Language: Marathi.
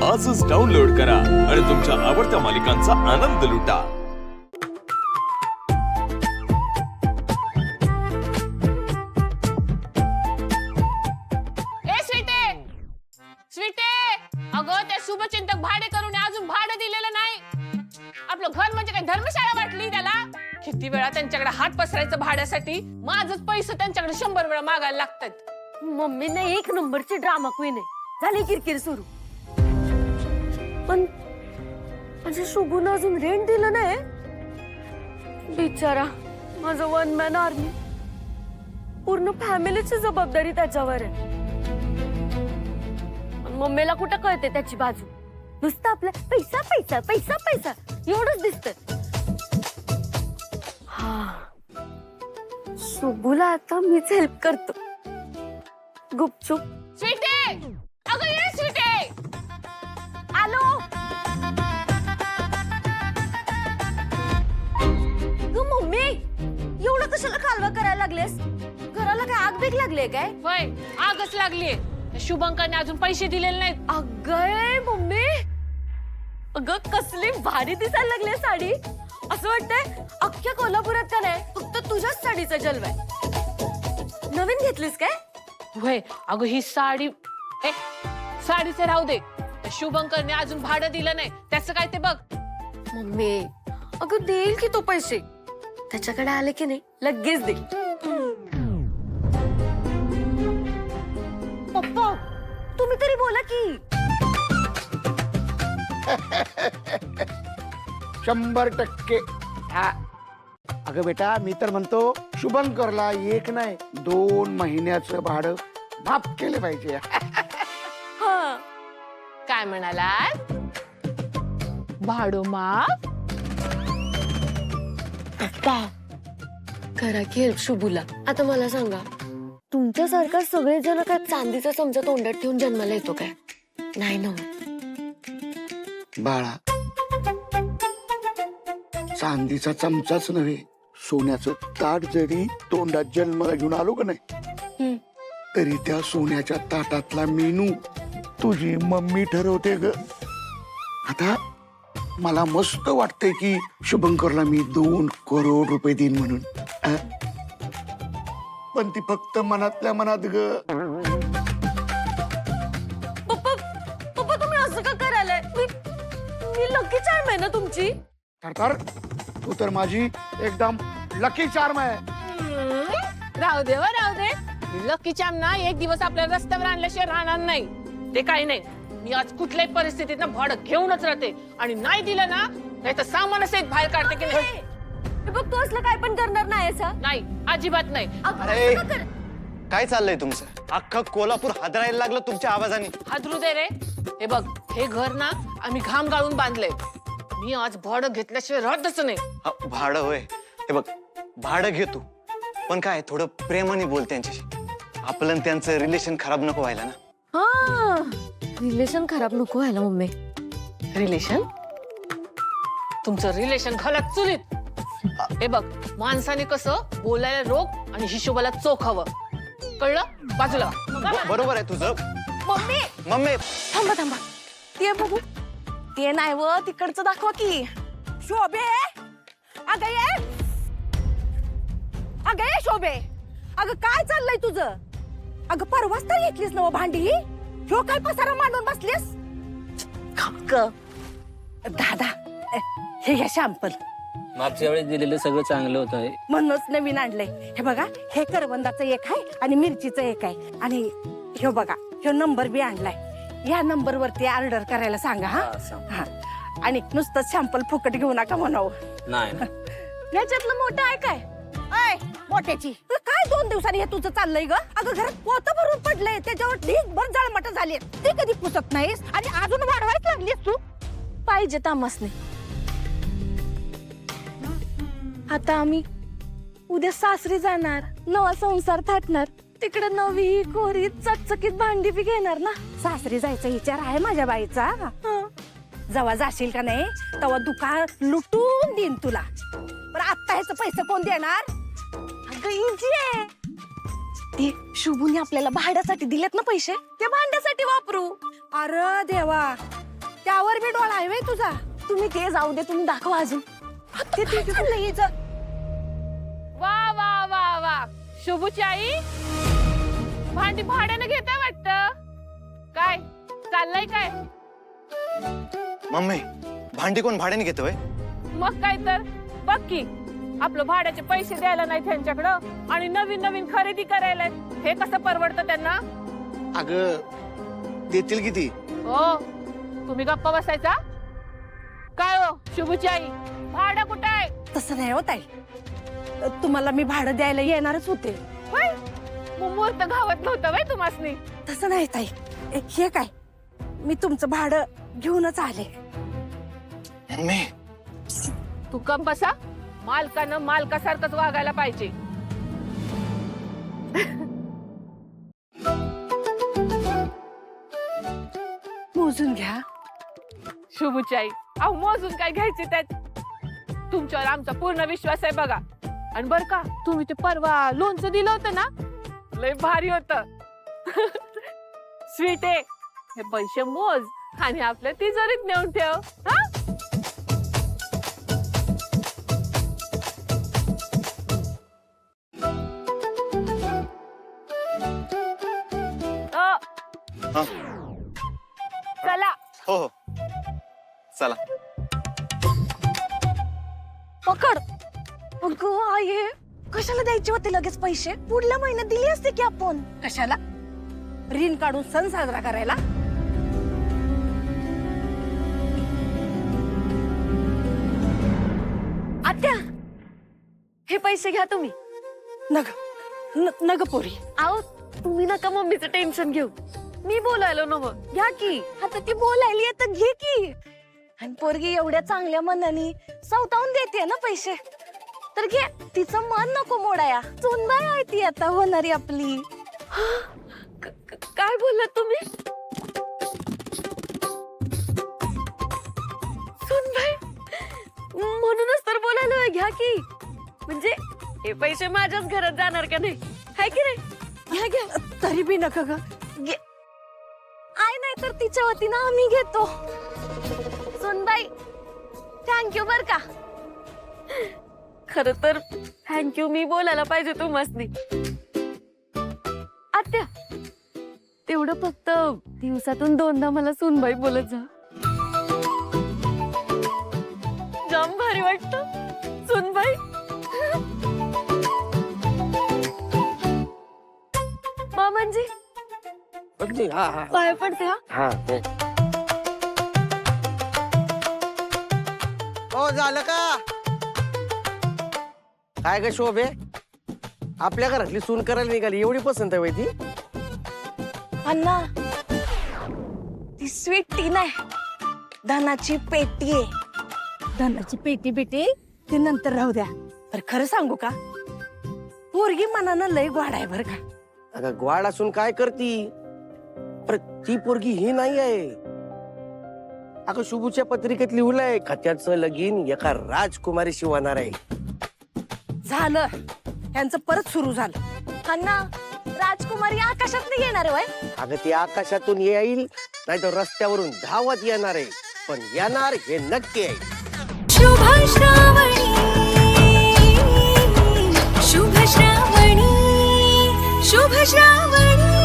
आजच डाउनलोड करा आणि तुमच्या आवडत्या मालिकांचा आनंद लुटा। स्वीटे अगं त्या शुभचिंतक भाडे करून अजून भाडं दिलेलं नाही। आपलं घर म्हणजे काय धर्मशाळा वाटली त्याला? किती वेळा त्यांच्याकडे हात पसरायचं भाड्यासाठी, माझंच पैसे त्यांच्याकडे 100 वेळा मागायला लागतात। मम्मीने एक नंबरची ड्रामा क्वीन आहे, झाली किरकिर सुरू। पण म्हणजे शुभून अजून रेंट दिलं नाही। बिचारा माझं वन मॅन आर्मी, पूर्ण फॅमिलीची जबाबदारी त्याच्यावर आहे। मम्मीला कुठं कळते त्याची बाजू, नुसतं आपलं पैसा पैसा पैसा पैसा एवढंच दिसतंय। हा, शुभूला आता मीच हेल्प करतो गुपचूप। स्वीटे अगं ये स्वीटे, आलो। गं मम्मी, एवढं कशाला कालवा करायला लागलेस? घराला काय आग बेग लागले काय? वय आगच लागलीये। शुभंकरने अजून पैसे दिलेले नाहीत। अगं मम्मी, अगं कसली भारी दिसायला लागली साडी। असं वाटतंय अख्ख्या कोल्हापुरात का नाही फक्त तुझ्याच साडीचा जलवा आहे। नवीन घेतलीस काय? वय अगं ही साडी, साडीचं राहू दे, शुभंकरने अजून भाडं दिलं नाही, त्याचं काय ते बघ। मम्मी अगं देईल की तो पैसे, त्याच्याकडे आले की नाही लगेच दे। पप्पा तुम्ही तरी बोला की। 100%। अगं बेटा, मी तर म्हणतो शुभंकरला 1 नाही 2 महिन्याचं भाडं माफ केले पाहिजे। हा, काय म्हणालात? भाडं माफ? पप्पा करा की हेल्प शुभूला। आता मला सांगा, तुमच्यासारखा सगळेजण काय चांदीचा चमचा तोंडात ठेवून जन्माला येतो काय? नाही ना। बाळा, चांदीचा चमचाच नव्हे, सोन्याचं ताट जरी तोंडात जन्माला घेऊन आलो का नाही, तरी त्या सोन्याच्या ताटातला मेनू तुझी मम्मी ठरवते ग। आता मला मस्त वाटतंय की शुभंकरला मी 2 करोड रुपये देईन म्हणून, पण ती फक्त मनातल्या मनात ग। पप्पा पप्पा तुम्ही असं का करायला? मी लकी चार्म आहे ना तुमची। तर तू तर माझी एकदम लकी चार्म आहे। राहू दे राहू दे, लकी चाम ना एक दिवस आपल्या रस्त्यावर आणल्याशिवाय राहणार नाही। ते काही नाही, मी आज कुठल्याही परिस्थितीत ना भाडं घेऊनच राहते, आणि नाही दिलं ना नाही तर सामानच एक बाहेर काढते की नाही। बघ तू असलं काय पण करणार नाही असा? नाही, अजिबात नाही। अरे काय चाललंय तुमचं? अख्खं कोल्हापूर हादरायला लागलं तुमच्या आवाजाने। हादरू दे रे। हे बघ, हे घर ना आम्ही घाम गाळून बांधलंय, मी आज भाडं घेतल्याशिवाय राहतच नाही। भाडं होय, हे बघ भाडं घेतो, पण काय थोडं प्रेमाने बोल त्यांच्याशी, आपलं त्यांचं रिलेशन खराब नको व्हायला ना। हा, रिलेशन खराब नको व्हायला मम्मी। रिलेशन? तुमचं रिलेशन घालत चुलीत। हे बघ, माणसाने कसं बोलायला रोग आणि हिशोबाला चोख हवं, कळलं? बाजूला बरोबर आहे तुझं। मम्मी मम्मी थांबा थांबा, ते बघू। ते नाही व, तिकडचं दाखवा की। शोभे अगं ये, अगं ये शोभे, अगं काय चाललंय तुझं? अगं परवाच तर घेतलीस ना भांडी, ह्यो काय पसारा मांडून बसलीस? दादा हे घ्या शॅम्पल, मागच्या वेळेस दिलेलं सगळं चांगलं होतं, म्हणूनच नवीन आणलंय। हे बघा, हे करवंदाचं एक आहे आणि मिरचीचं एक आहे, आणि ह्यो बघा ह्यो नंबर बी आणलाय, या नंबर वरती ऑर्डर करायला सांगा। हा, आणि नुसतं सॅम्पल फुकट घेऊ नका म्हणावं। नाही याच्यातलं मोठं आहे काय? मोठ्याची काय 2 दिवसांनी हे तुझं चाललंय ग? अगं घरात पोतं भरून पडलंय, त्याच्यावर ढीगभर जळमट झाली, ते कधी पुसत नाहीस आणि अजून वाढवायच लागलीस तू। पाहिजे तामसने। आता आम्ही उद्या सासरी जाणार, नवा संसार थाटणार, तिकडे नवी कोरी चकचकीत भांडी बी घेणार ना। सासरी जायचा विचार आहे माझ्या बाईचा। जेव्हा जाशील का नाही तेव्हा दुकान लुटून देईन तुला, पण आता ह्याचे पैसे कोण देणार? अगं इजी आहे, ते शुभूने आपल्याला भाड्यासाठी दिलेत ना पैसे, ते भांड्यासाठी वापरू। अरे देवा, त्यावर बी डोळा आहे व्हय तुझा. तुम्ही ते जाऊ दे, तुम्ही दाखवा अजून. ते तिकडलं यायचं. वा वा वा वा, शुभूची आई भांडी भाड्यानं घेता वाटत. काय चाललंय काय? मम्मी भांडी कोण भाड्याने घेतोय? मग काय तर बघ की, आपलं भाड्याचे पैसे द्यायला नाही त्यांच्याकडं आणि नवीन नवीन खरेदी करायला. हे कसं परवडतं त्यांना? अगं देतील किती? हो, तुम्ही गप्पा बसायचा काय? हो शुभूची आई, भाडं कुठं आहे? तसं नाही होत आहे. तुम्हाला मी भाडं द्यायला येणारच होते. होय, मुहूर्त घावत नव्हतं बाई तुम्हासनी. तसं नाही ताई. हे काय, मी तुमचं भाडं घेऊनच आले. मम्मी तू कम बसा. मालकानं मालकासारखंच वागायला पाहिजे. मोजून घ्या. शुभूची आई, अहो मोजून काय घ्यायचे त्यात? तुमच्यावर आमचा पूर्ण विश्वास आहे बघा. आणि बर का, तुम्ही ते परवा लोणचं दिलं होतं ना, लय भारी होतं. स्वीट आहे. हे पैसे मोज आणि आपल्या तिजोरीत नेऊन ठेव. हा, हा. चला. हो हो चला. पकड. अगं आई, कशाला द्यायचे होते लगेच पैसे? पुढल्या महिन्यात दिली असते की आपण. कशाला? ऋण काढून सण साजरा करायला. आत्या, हे पैसे घ्या तुम्ही. नग पोरी. आहो तुम्ही नका मम्मीचं टेन्शन घेऊ. मी बोलायलो ना मग. घ्या की. आता ती बोलायली आहे तर घे की. आणि पोरगी एवढ्या चांगल्या मनाने सवतावून देते ना पैसे, तर घे. तिचं मन नको मोडाया. सुनबाई आहे ती आता होणारी आपली. काय बोललात तुम्ही? सुनबाई, म्हणूनच तर बोलायला घ्या की. म्हणजे हे पैसे माझ्याच घरात जाणार का नाही? हाय की नाही? घ्या घ्या. तरी बी नका ग. घे. आय नाही तर तिच्या वतीनं आम्ही घेतो. सुनबाई, थँक्यू बर का. खर तर थँक्यू मी बोलायला पाहिजे तुम्हासनी. आत्या, तेवढं फक्त दिवसातून 2दा मला सुनबाई बोलत जा. जाम भारी वाटत सुनबाई. मामांजी पाय पडते. हा हो झालं का? काय ग शोभे, आपल्या घरातली सून करायला निघाली, एवढी पसंत आहे ती? अण्णा, ती स्वीट टी नाही, धनाची पेटी आहे. धनाची पेटी बेटी ती नंतर राहू द्या. पर खरं सांगू का, पोरगी मनानं लय गोड आहे बर का. अगं ग्वाड असून काय करती? पर ती पोरगी ही नाही आहे. अगं शुभूच्या पत्रिकेत लिहिलंय खत्याचं लगीन एका राजकुमारीशी होणार आहे. झालं, त्यांचं परत सुरू झालं. अण्णा, राजकुमारी आकाशात नाही येणार होय? अगं ती आकाशातून येईल, नाही तर रस्त्यावरून धावत येणार आहे. पण येणार हे नक्की आहे. शुभ श्रावणी, शुभ श्रावणी, शुभ श्रावणी.